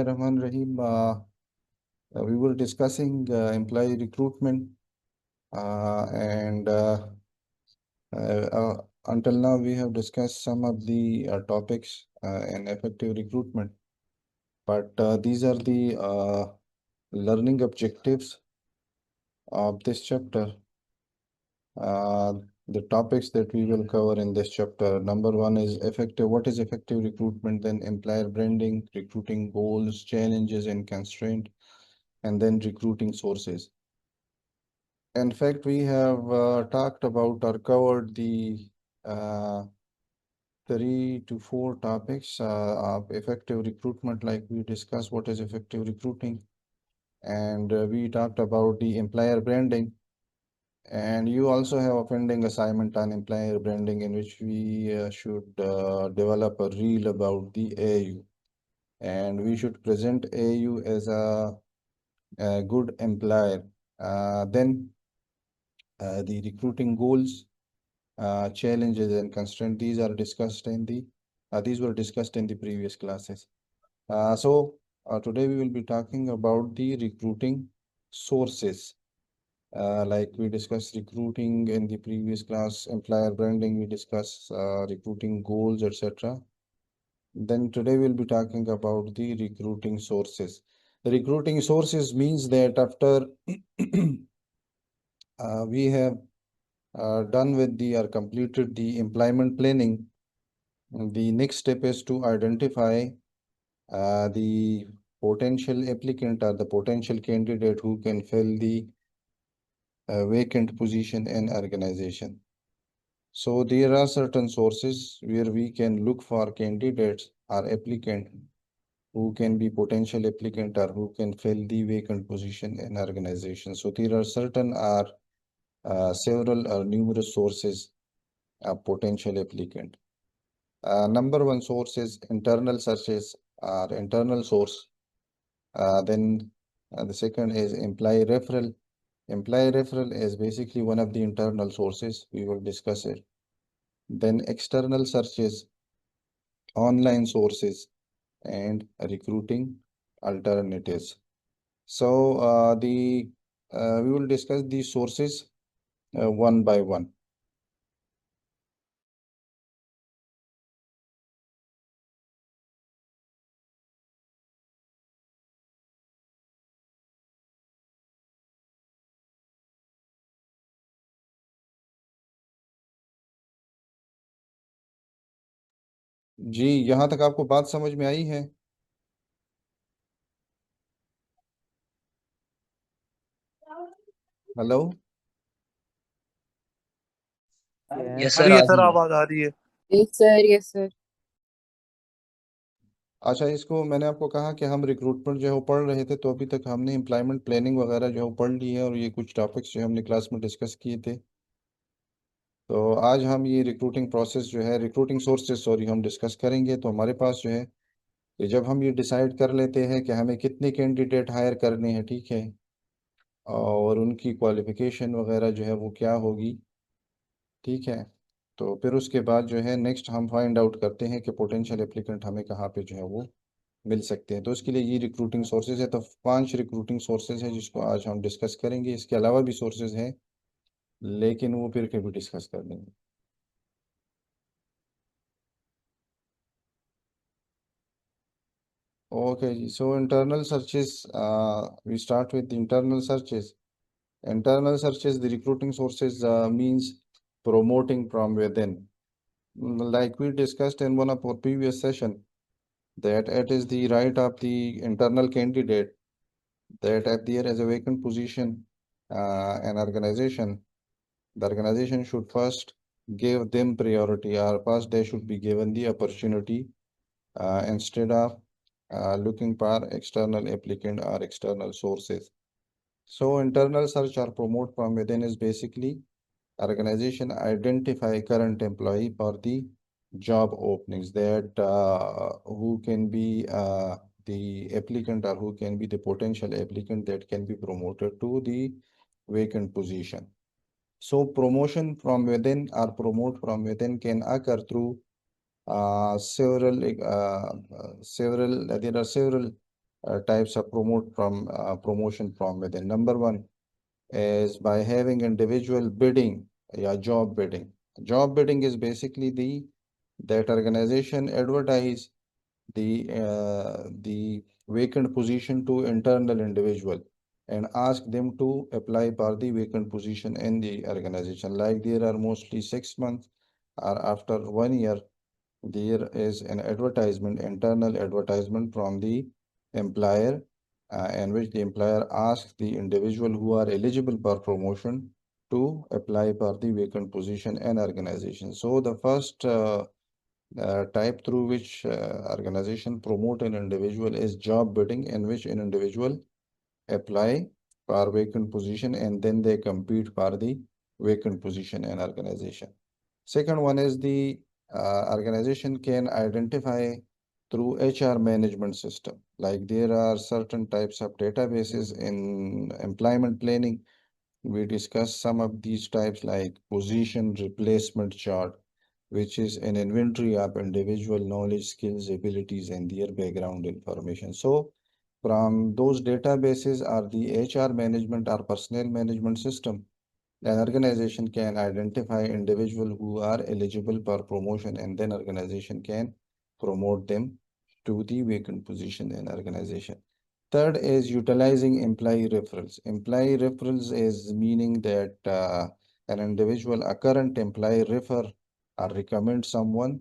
Rahman Rahim, we were discussing employee recruitment, and until now we have discussed some of the topics in effective recruitment. But these are the learning objectives of this chapter. Uh, the topics that we will cover in this chapter. Number one is effective. What is effective recruitment? Then employer branding, recruiting goals, challenges and constraint, and then recruiting sources. In fact, we have talked about or covered the uh, 3 to 4 topics of effective recruitment, like we discussed what is effective recruiting, and we talked about the employer branding, and you also have a pending assignment on employer branding in which we should develop a reel about the AU, and we should present AU as a good employer. Then the recruiting goals, challenges and constraints. These were discussed in the previous classes. So today we will be talking about the recruiting sources. Like we discussed recruiting in the previous class, employer branding, we discussed recruiting goals, etc. Then today we'll be talking about the recruiting sources. The recruiting sources means that after we have done with the or completed the employment planning, the next step is to identify the potential applicant or the potential candidate who can fill the vacant position in organization. So there are certain sources where we can look for candidates or applicant who can be potential applicant or who can fill the vacant position in organization. So there are certain or several or numerous sources of potential applicant. Number one source is internal searches or internal source. Then the second is employee referral. Employee referral is basically one of the internal sources. We will discuss it. Then external searches, online sources, and recruiting alternatives. So we will discuss these sources one by one. जी, यहाँ तक आपको बात समझ में आई है? Hello? Yes आ sir, रही है आ sir, रही है। आवाज आ रही है। Yes sir, yes sir. अच्छा, इसको मैंने आपको कहा कि हम रिक्रूटमेंट जो है वो पढ़ रहे थे, तो अभी तक हमने एम्प्लॉयमेंट प्लानिंग वगैरह जो है वो पढ़ ली है, और ये कुछ टॉपिक्स जो हमने क्लास में डिस्कस किए थे। तो आज हम ये रिक्रूटिंग प्रोसेस जो है, रिक्रूटिंग सोर्सेज सॉरी, हम डिस्कस करेंगे। तो हमारे पास जो है कि जब हम ये डिसाइड कर लेते हैं कि हमें कितने कैंडिडेट हायर करने हैं, ठीक है, और उनकी क्वालिफिकेशन वगैरह जो है वो क्या होगी, ठीक है, तो फिर उसके बाद जो है नेक्स्ट हम फाइंड आउट करते हैं कि पोटेंशियल एप्लीकेंट हमें कहाँ पे जो है वो मिल सकते हैं। तो इसके लिए ये रिक्रूटिंग सोर्सेज है। तो 5 रिक्रूटिंग सोर्सेज है जिसको आज हम डिस्कस करेंगे। इसके अलावा भी सोर्सेज हैं, लेकिन वो फिर कभी डिस्कस कर लेंगे। Okay, so internal searches, we start with the internal searches. Internal searches, the recruiting sources means promoting from within. Like we discussed in one of our previous session, that it is the right of the internal candidate that if there is a vacant position an organization, the organization should first give them priority, or first they should be given the opportunity instead of looking for external applicant or external sources. So internal search or promote from within is basically organization identify current employee for the job openings, that who can be the applicant or who can be the potential applicant that can be promoted to the vacant position. So promotion from within or promote from within can occur through several there are several types of promotion from within. Number one is by having individual bidding, job bidding. Job bidding is basically that organization advertise the vacant position to internal individual and ask them to apply for the vacant position in the organization. Like there are mostly 6 months or after 1 year, there is an advertisement, internal advertisement from the employer, in which the employer asks the individual who are eligible for promotion to apply for the vacant position in organization. So the first type through which organization promote an individual is job bidding, in which an individual apply for vacant position and then they compete for the vacant position in organization. Second one is the organization can identify through HR management system. Like there are certain types of databases in employment planning. We discussed some of these types like position replacement chart, which is an inventory of individual knowledge, skills, abilities, and their background information. So from those databases are the HR management or personnel management system. An organization can identify individuals who are eligible for promotion and then organization can promote them to the vacant position in organization. Third is utilizing employee referrals. Employee referrals is meaning that an individual, a current employee refer or recommend someone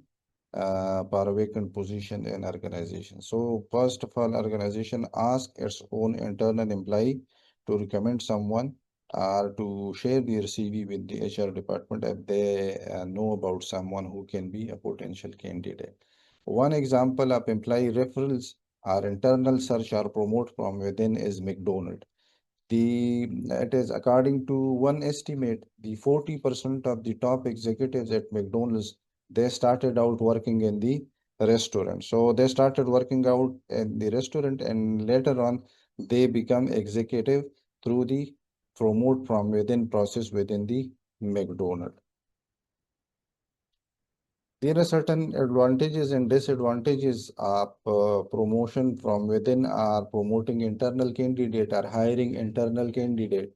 for a vacant position in organization. So first of all, organization ask its own internal employee to recommend someone or to share their CV with the HR department if they know about someone who can be a potential candidate. One example of employee referrals or internal search or promote from within is McDonald's. It is according to one estimate, the 40% of the top executives at McDonald's, they started out working in the restaurant. So they started working out in the restaurant and later on they become executive through the promote from within process within the McDonald's. There are certain advantages and disadvantages of promotion from within or promoting internal candidate or hiring internal candidate.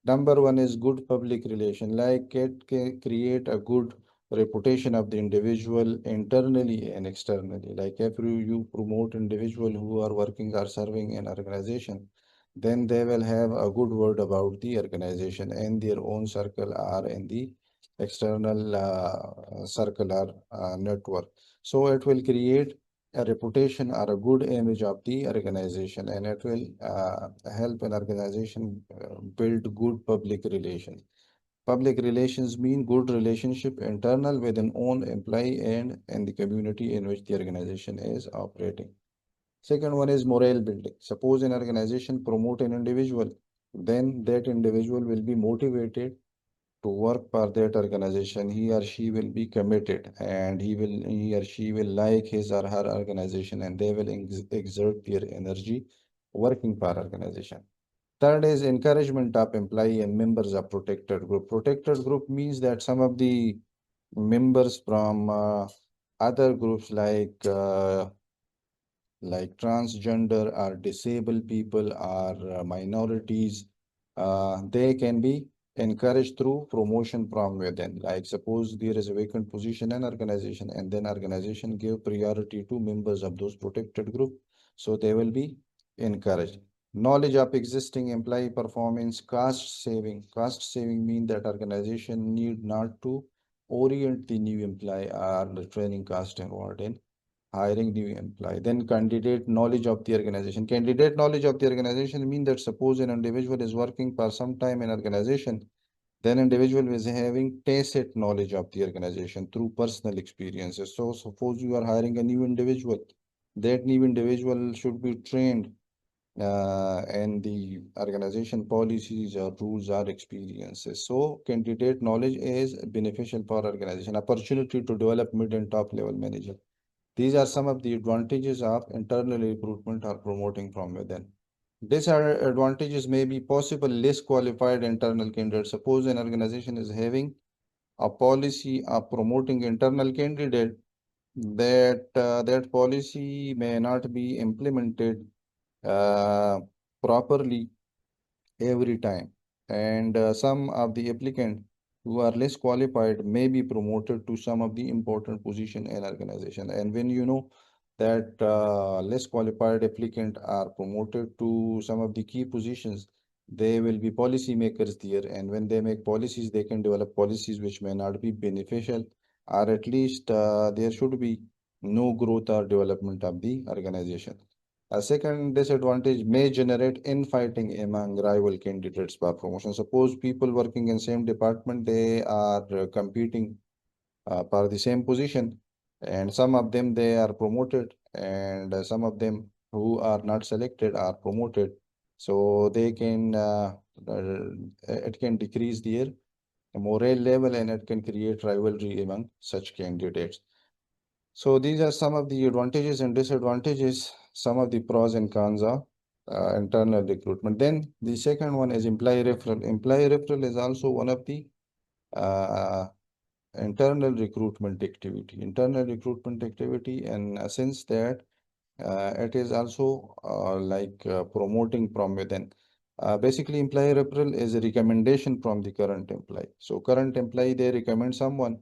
Number one is good public relation, like it can create a good reputation of the individual internally and externally. Like if you promote individual who are working or serving in organization, then they will have a good word about the organization and their own circle or in the external circle or network. So it will create a reputation or a good image of the organization and it will help an organization build good public relations. Public relations mean good relationship internal with an own employee and in the community in which the organization is operating. Second one is morale building. Suppose an organization promote an individual, then that individual will be motivated to work for that organization. He or she will be committed and he or she will like his or her organization and they will exert their energy working for organization. Third is encouragement of employee and members of protected group. Protected group means that some of the members from other groups like transgender or disabled people or minorities, they can be encouraged through promotion from within. Like suppose there is a vacant position in organization and then organization give priority to members of those protected group. So they will be encouraged. Knowledge of existing employee performance, cost saving. Cost saving mean that organization need not to orient the new employee or the training cost involved in hiring new employee. Then candidate knowledge of the organization. Candidate knowledge of the organization mean that suppose an individual is working for some time in organization, then individual is having tacit knowledge of the organization through personal experiences. So suppose you are hiring a new individual, that new individual should be trained and the organization policies or rules or experiences. So candidate knowledge is beneficial for organization. Opportunity to develop mid and top level manager. These are some of the advantages of internal recruitment or promoting from within. Disadvantages may be possible less qualified internal candidates. Suppose an organization is having a policy of promoting internal candidate, that policy may not be implemented properly every time. And some of the applicant who are less qualified may be promoted to some of the important position in organization. And when you know that less qualified applicant are promoted to some of the key positions, they will be policy makers there. And when they make policies, they can develop policies which may not be beneficial, or at least there should be no growth or development of the organization. A second disadvantage may generate infighting among rival candidates for promotion. Suppose people working in same department, they are competing for the same position, and some of them they are promoted, and some of them who are not selected are promoted. So they can it can decrease their morale level, and it can create rivalry among such candidates. So these are some of the advantages and disadvantages, some of the pros and cons of internal recruitment. Then the second one is employee referral. Employee referral is also one of the uh, internal recruitment activity. Internal recruitment activity in a sense that it is also promoting from within. Basically, employee referral is a recommendation from the current employee. So current employee, they recommend someone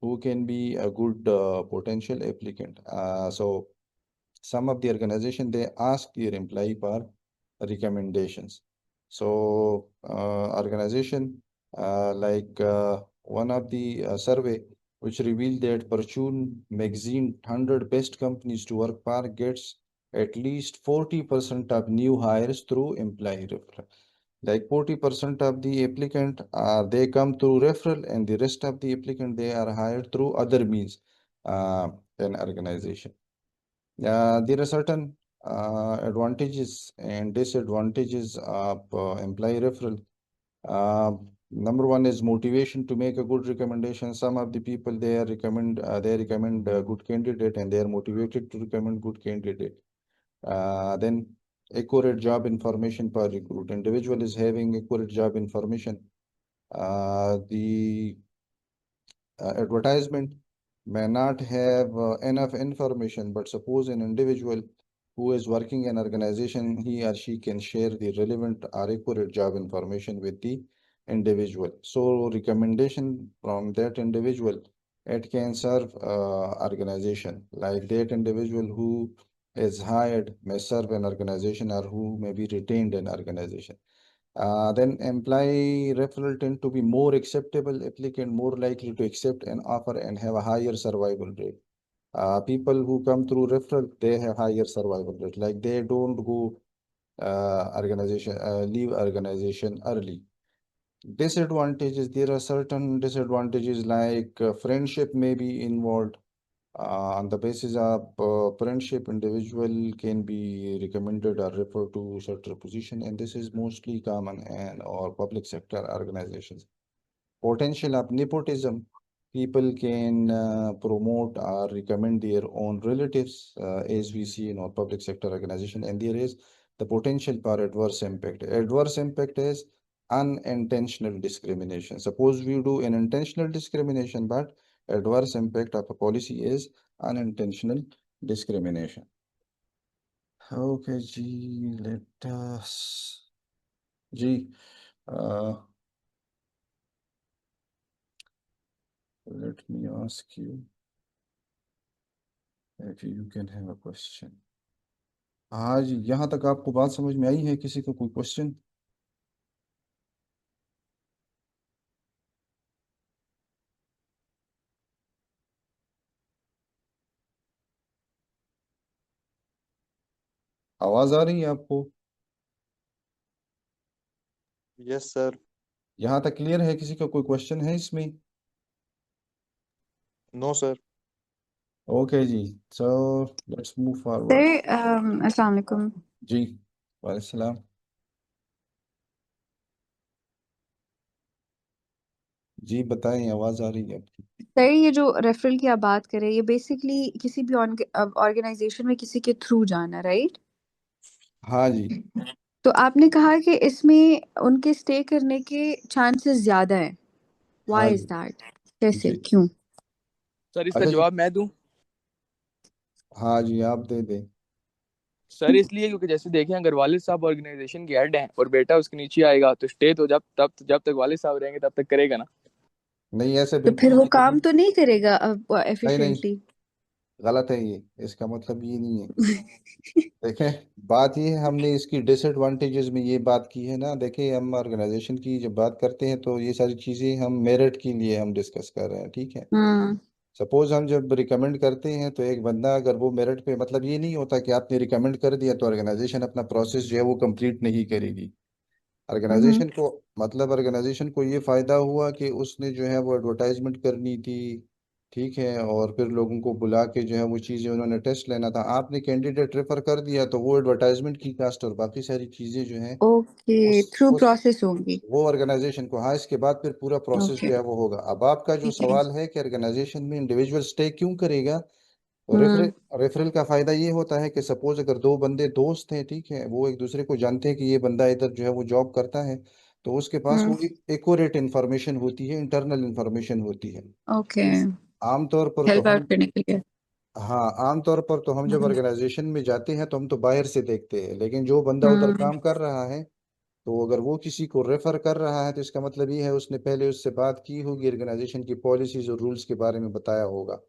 who can be a good potential applicant. So some of the organization, they ask their employee for recommendations. So organization one of the survey which revealed that Fortune magazine 100 best companies to work for gets at least 40% of new hires through employee referral. Like 40% of the applicant they come through referral, and the rest of the applicant they are hired through other means in organization. There are certain advantages and disadvantages of employee referral. Uh, Number one is motivation to make a good recommendation. Some of the people they recommend a good candidate, and they are motivated to recommend good candidate. Then accurate job information per recruit. Individual is having accurate job information. The advertisement may not have enough information, but suppose an individual who is working in organization, he or she can share the relevant or accurate job information with the individual. So recommendation from that individual, it can serve organization. Like that individual who is hired may serve an organization, or who may be retained in organization. Then employee referral tend to be more acceptable, applicant more likely to accept an offer and have a higher survival rate. People who come through referral, they have higher survival rate. Like they don't go leave organization early. Disadvantages, there are certain disadvantages like friendship may be involved. On the basis of friendship, individual can be recommended or referred to certain position, and this is mostly common in our public sector organizations. Potential of nepotism, people can promote or recommend their own relatives, as we see in our public sector organization. And there is the potential for adverse impact. Adverse impact is unintentional discrimination. Suppose we do an intentional discrimination, but adverse impact of a policy is unintentional discrimination. Okay, G, let us, G, uh, let me ask you if you can have a question. हाँ जी, यहाँ तक आपको बात समझ में आई है? किसी को कोई क्वेश्चन? आवाज आ रही है आपको? Yes sir. यहाँ तक क्लियर है? किसी का कोई क्वेश्चन है इसमें? No sir. ओके जी, so let's move forward. Sir अस्सलाम वालेकुम। जी वालेकुम सलाम। जी बताएं, आवाज आ रही है आपकी? सर ये जो रेफरल की आप बात करें, ये बेसिकली किसी भी ऑर्गेनाइजेशन में किसी के थ्रू जाना, राइट? हाँ जी। तो आपने कहा कि इसमें उनके स्टे करने के चांसेस ज्यादा हैं। हाँ व्हाई इज जी दैट? कैसे, जी। क्यों? सर इसका अच्छा जी, जवाब मैं दूं? हाँ जी आप दे दें। सर इसलिए क्योंकि जैसे देखें अगर वालिद साहब ऑर्गेनाइजेशन के हेड हैं और बेटा उसके नीचे आएगा तो स्टे तो जब तक वालिद साहब रहेंगे तब तक करेगा ना। नहीं, ऐसे तो फिर बिल्कुल वो भी नहीं। काम तो नहीं करेगा नहीं नहीं, एफिशिएंटली। गलत है ये, इसका मतलब ये नहीं है। देखें, बात ये है, हमने इसकी डिसएडवांटेजेस में ये बात की है ना। देखें, हम ऑर्गेनाइजेशन की जब बात करते हैं तो ये सारी चीज़ें हम मेरिट के लिए हम डिस्कस कर रहे हैं, ठीक है। हम्म। सपोज हम जब रिकमेंड करते हैं तो एक बंदा अगर वो मेरिट पे, मतलब ये नहीं होता कि आपने रिकमेंड कर दिया तो ऑर्गेनाइजेशन अपना प्रोसेस जो है वो कंप्लीट नहीं करेगी। हम्म। ऑर्गेनाइजेशन को, मतलब ऑर्गेनाइजेशन को ये फायदा हुआ कि उसने जो है वो एडवर्टाइजमेंट करनी थी, ठीक है, और फिर लोगों को बुला के जो है वो चीज़ें उन्होंने टेस्ट लेना था, आपने कैंडिडेट रेफर कर दिया तो वो एडवर्टाइजमेंट की कास्ट और बाकी सारी चीज़ें जो हैं ओके, थ्रू उस प्रोसेस होंगी। वो ऑर्गेनाइजेशन को, हाँ, इसके बाद फिर पूरा प्रोसेस ओके। जो है वो होगा। अब आपका जो ठीक है। सवाल है कि ऑर्गेनाइजेशन में इंडिविजुअल स्टे क्यों करेगा, तो हम्म। रेफरल का फायदा ये होता है कि सपोज अगर दो बंदे दोस्त हैं, ठीक है, वो एक दूसरे को जानते हैं कि ये बंदा इधर जो है वो जॉब करता है, तो उसके पास हम्म। वो एक्यूरेट इंफॉर्मेशन होती है, इंटरनल इंफॉर्मेशन होती है। ओके। आमतौर पर तो हेल्प आउट हम, करने के लिए। हाँ, आमतौर पर तो हम जब हम्म। ऑर्गेनाइजेशन में जाते हैं तो हम तो बाहर से देखते हैं, लेकिन जो बंदा उधर हम्म। काम कर रहा है, तो अगर वो किसी को रेफर कर रहा है तो इसका मतलब ये है उसने पहले उससे बात की होगी, ऑर्गेनाइजेशन की पॉलिसीज और रूल्स के बारे में बताया होगा।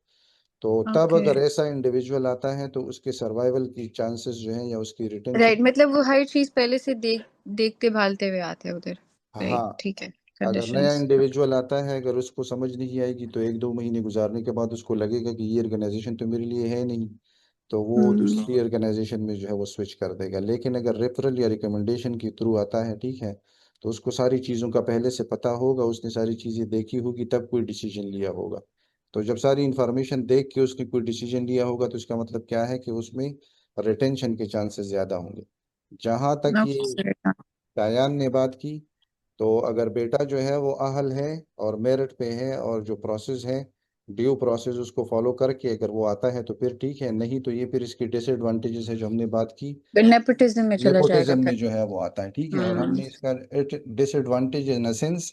तो तब ओके। अगर ऐसा इंडिविजुअल आता है तो उसके सर्वाइवल की चांसेस जो हैं या उसकी रिटेंशन, राइट, मतलब वो हर चीज पहले से देखते भालते हुए आते हैं उधर। राइट, हाँ, ठीक है। अगर नया कंडीशंस। इंडिविजुअल आता है, अगर उसको समझ नहीं आएगी तो एक दो महीने गुजारने के बाद उसको लगेगा कि ये ऑर्गेनाइजेशन तो मेरे लिए है नहीं, तो वो हम्म। दूसरी ऑर्गेनाइजेशन में जो है वो स्विच कर देगा। लेकिन अगर रेफरल या रिकमेंडेशन के थ्रू आता है, ठीक है, तो उसको सारी चीज़ों का पहले से पता होगा, उसने सारी चीज़ें देखी होगी तब कोई डिसीजन लिया होगा। तो जब सारी इंफॉर्मेशन देख के उसने कोई डिसीजन लिया होगा तो इसका मतलब क्या है कि उसमें रिटेंशन के चांसेस ज़्यादा होंगे। जहाँ तक ये ओके। शायान ने बात की, तो अगर बेटा जो है वो अहल है और मेरिट पे है और जो प्रोसेस है, ड्यू प्रोसेस उसको फॉलो करके अगर वो आता है तो फिर ठीक है, नहीं तो ये फिर इसकी डिसएडवांटेजेस है जो हमने बात की, नेपोटिज्म में चला जाएगा नेपोटिज्म फिर। में जो है वो आता है, ठीक है। और हम्म। हमने इसका डिसएडवांटेज इन सेंस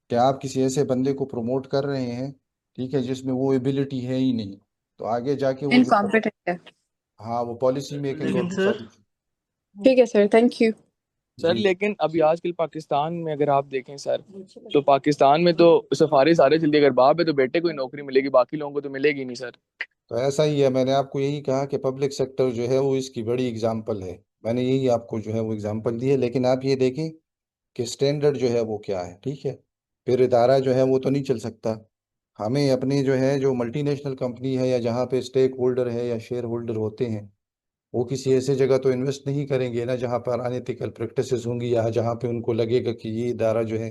कि आप किसी ऐसे बंदे को प्रमोट कर रहे हैं, ठीक है, जिसमें वो एबिलिटी है ही नहीं, तो आगे जाके वो जो, इनकॉम्पिटेंट है। हाँ, वो पॉलिसी मेकिंग और लेकिन वो सर सारी, ठीक है सर, थैंक यू। सर जी। लेकिन अभी आजकल पाकिस्तान में अगर आप देखें सर, तो पाकिस्तान में तो सफारी सारे चलती है, अगर बाप है तो बेटे को ही नौकरी मिलेगी, बाकी लोगों को तो मिलेगी नहीं सर। तो ऐसा ही है, मैंने आपको यही कहा कि पब्लिक सेक्टर जो है वो इसकी बड़ी एग्जाम्पल है, मैंने यही आपको जो है वो एग्जाम्पल दी है। लेकिन आप ये देखें कि स्टैंडर्ड जो है वो क्या है, ठीक है, फिर इदारा जो है वो तो नहीं चल सकता। हमें अपनी जो है, जो मल्टीनेशनल कंपनी है या जहाँ पे स्टेक होल्डर है या शेयर होल्डर होते हैं, वो किसी ऐसे जगह तो इन्वेस्ट नहीं करेंगे ना जहाँ पर अनएथिकल प्रैक्टिसेस होंगी या जहाँ पे उनको लगेगा कि ये इदारा जो है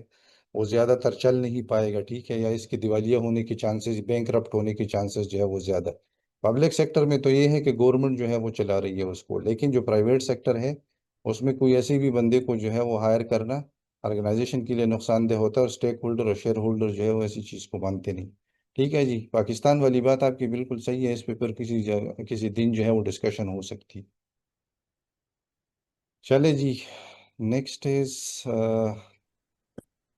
वो ज़्यादातर चल नहीं पाएगा, ठीक है, या इसके दिवालिया होने के चांसेस, बैंकरप्ट होने के चांसेस जो है वो ज़्यादा। पब्लिक सेक्टर में तो ये है कि गवर्नमेंट जो है वो चला रही है उसको, लेकिन जो प्राइवेट सेक्टर है उसमें कोई ऐसे भी बंदे को जो है वो हायर करना ऑर्गेनाइजेशन के लिए नुकसानदेह होता है, और स्टेक होल्डर और शेयर होल्डर जो है वो ऐसी चीज़ को मानते नहीं। ठीक है जी, पाकिस्तान वाली बात आपकी बिल्कुल सही है, इस पे फिर किसी दिन जो है वो डिस्कशन हो सकती है। चले जी, नेक्स्ट इज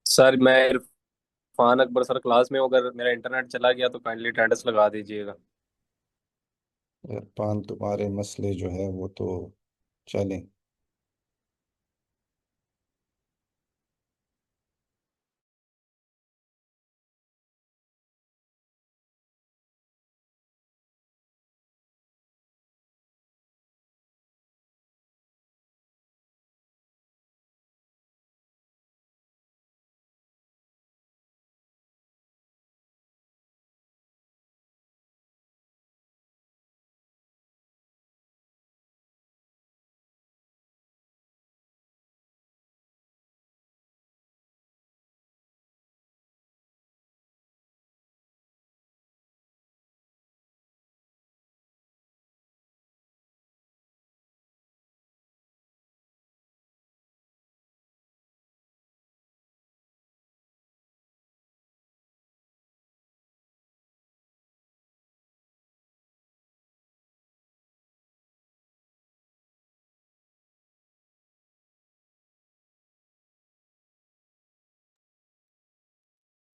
सर मैं इरफान अकबर सर क्लास में हूँ, अगर मेरा इंटरनेट चला गया तो काइंडली अटेंडेंस लगा दीजिएगा। इरफान, तुम्हारे मसले जो है वो तो चलें।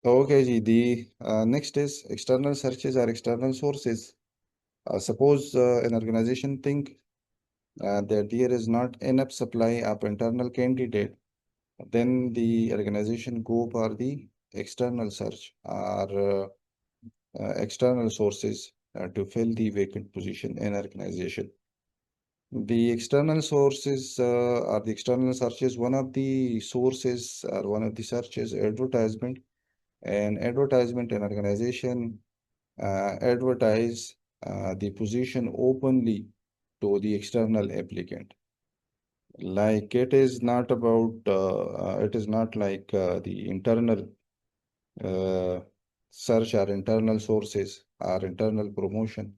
ओके जी, the next is external searches or external sources. Suppose an organization think that there is not enough supply of internal candidate, then the organization go for the external search or external sources to fill the vacant position in organization. The external sources or the external searches, one of the sources or one of the searches advertisement, and advertisement in organization advertise the position openly to the external applicant. Like it is not about, it is not like the internal uh, search or internal sources or internal promotion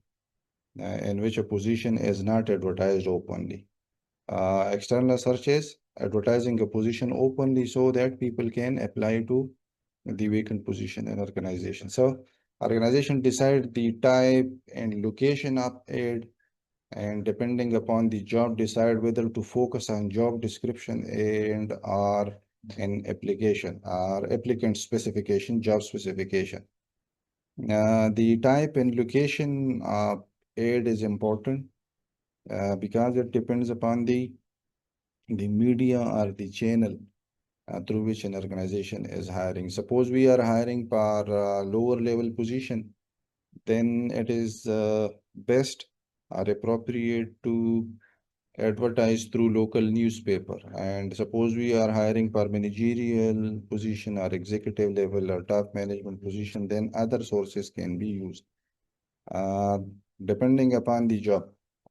in which a position is not advertised openly. External searches advertising a position openly so that people can apply to the vacant position in organization. So organization decide the type and location of ad, and depending upon the job decide whether to focus on job description and or an application or applicant specification, job specification. The type and location of ad is important because it depends upon the media or the channel through which an organization is hiring. Suppose we are hiring for lower level position, then it is best or appropriate to advertise through local newspaper. And suppose we are hiring for managerial position or executive level or top management position, then other sources can be used uh, depending upon the job.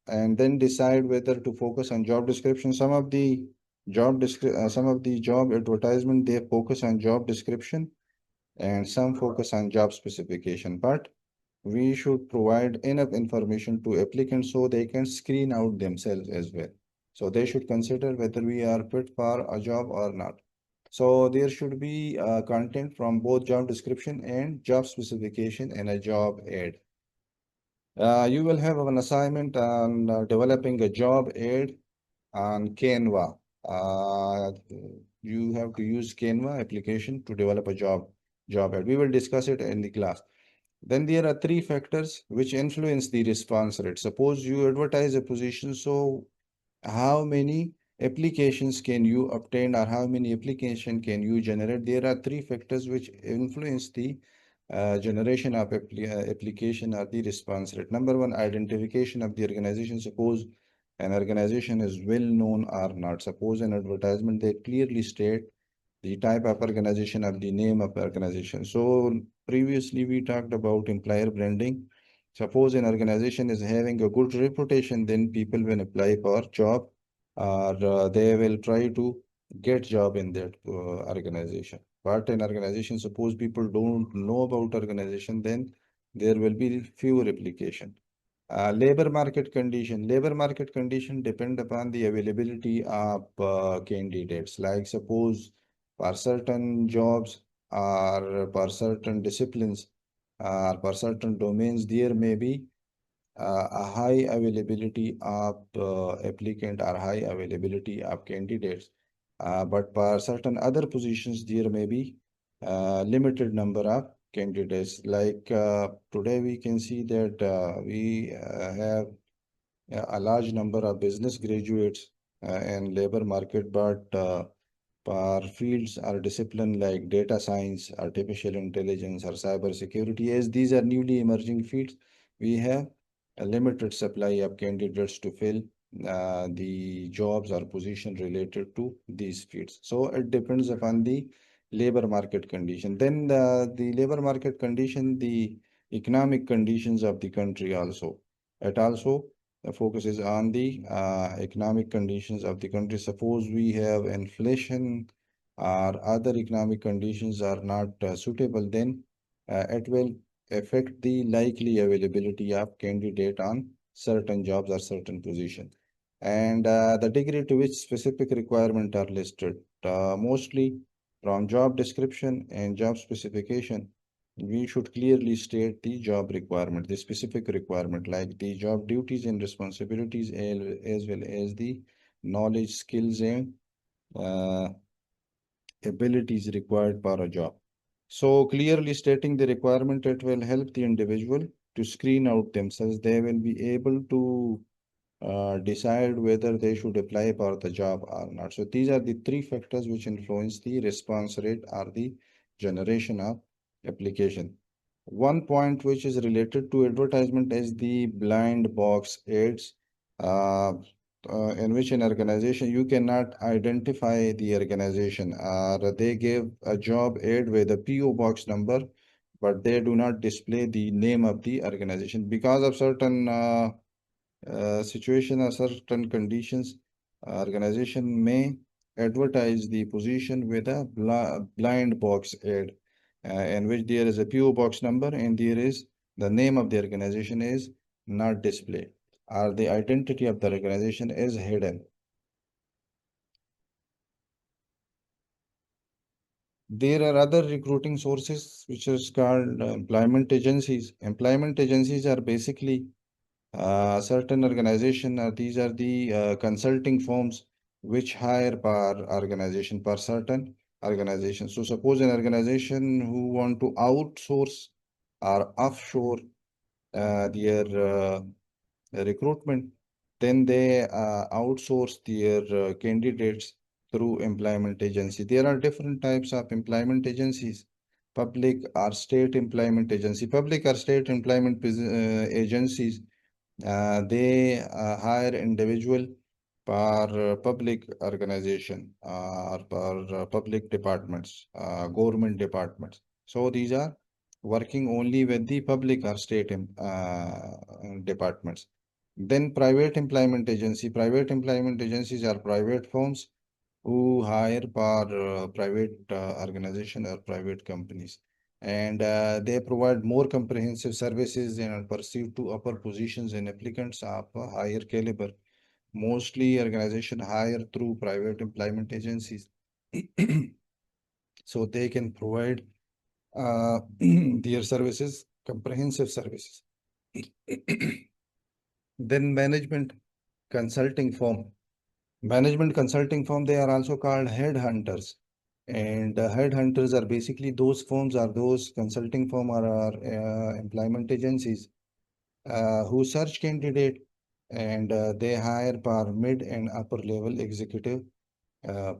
And then decide whether to focus on job description. Some of the job advertisement, they focus on job description and some focus on job specification. But we should provide enough information to applicants so they can screen out themselves as well. So they should consider whether we are fit for a job or not. So there should be content from both job description and job specification in a job ad. You will have an assignment on developing a job ad on Canva. Uh, you have to use Canva application to develop a job ad. We will discuss it in the class. Then there are three factors which influence the response rate. Suppose you advertise a position, so how many applications can you obtain or how many application can you generate? There are three factors which influence the generation of application or the response rate. Number one, identification of the organization. Suppose an organization is well known or not. Suppose an advertisement, they clearly state the type of organization of the name of the organization. So previously we talked about employer branding. Suppose an organization is having a good reputation, then people will apply for job or they will try to get job in that organization. But in organization, suppose people don't know about organization, then there will be fewer application. Labor market condition. Labor market condition depend upon the availability of candidates. Like suppose for certain jobs or for certain disciplines or for certain domains, there may be a high availability of applicant or high availability of candidates. But for certain other positions, there may be limited number of candidates. Like today, we can see that we have a large number of business graduates in labor market, but for fields or discipline like data science, artificial intelligence, or cyber security, as these are newly emerging fields, we have a limited supply of candidates to fill the jobs or position related to these fields. So it depends upon the labor market condition. Then the labor market condition, the economic conditions of the country also. It also focuses on the economic conditions of the country. Suppose we have inflation or other economic conditions are not suitable, then it will affect the likely availability of candidate on certain jobs or certain position. And the degree to which specific requirement are listed, mostly from job description and job specification, we should clearly state the job requirement, the specific requirement, like the job duties and responsibilities, as well as the knowledge, skills, and uh, abilities required for a job. So clearly stating the requirement, it will help the individual to screen out themselves. They will be able to decide whether they should apply for the job or not. So these are the three factors which influence the response rate or the generation of application. One point which is related to advertisement is the blind box ads, in which an organization you cannot identify the organization, or they give a job ad with a PO box number, but they do not display the name of the organization because of certain situation or certain conditions. Organization may advertise the position with a blind box ad, in which there is a PO box number and there is the name of the organization is not displayed, or the identity of the organization is hidden. There are other recruiting sources which is called employment agencies. Employment agencies are basically certain organization, these are the consulting firms which hire per organization, per certain organization. So suppose an organization who want to outsource or offshore their recruitment, then they outsource their candidates through employment agency. There are different types of employment agencies. Public or state employment agency. Public or state employment agencies, they hire individual per public organization or per public departments, government departments. So these are working only with the public or state departments. Then private employment agency. Private employment agencies are private firms who hire for private organization or private companies, and they provide more comprehensive services and are perceived to upper positions in applicants of a higher caliber. Mostly organization hire through private employment agencies. So they can provide their services, comprehensive services. Then management consulting firm. Management consulting firm, they are also called headhunters. And headhunters are basically those firms or those consulting firm or employment agencies who search candidate, and they hire per mid and upper level executive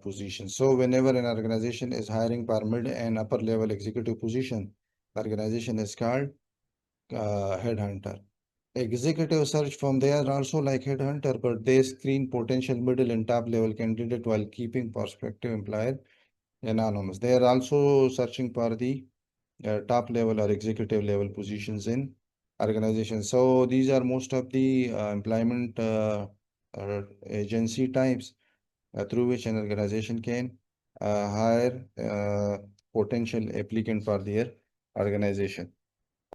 position. So whenever an organization is hiring per mid and upper level executive position, the organization is called headhunter. Executive search firm, they are also like headhunter, but they screen potential middle and top level candidate while keeping prospective employer anonymous. They are also searching for the top level or executive level positions in organizations. So these are most of the employment agency types through which an organization can hire potential applicant for their organization.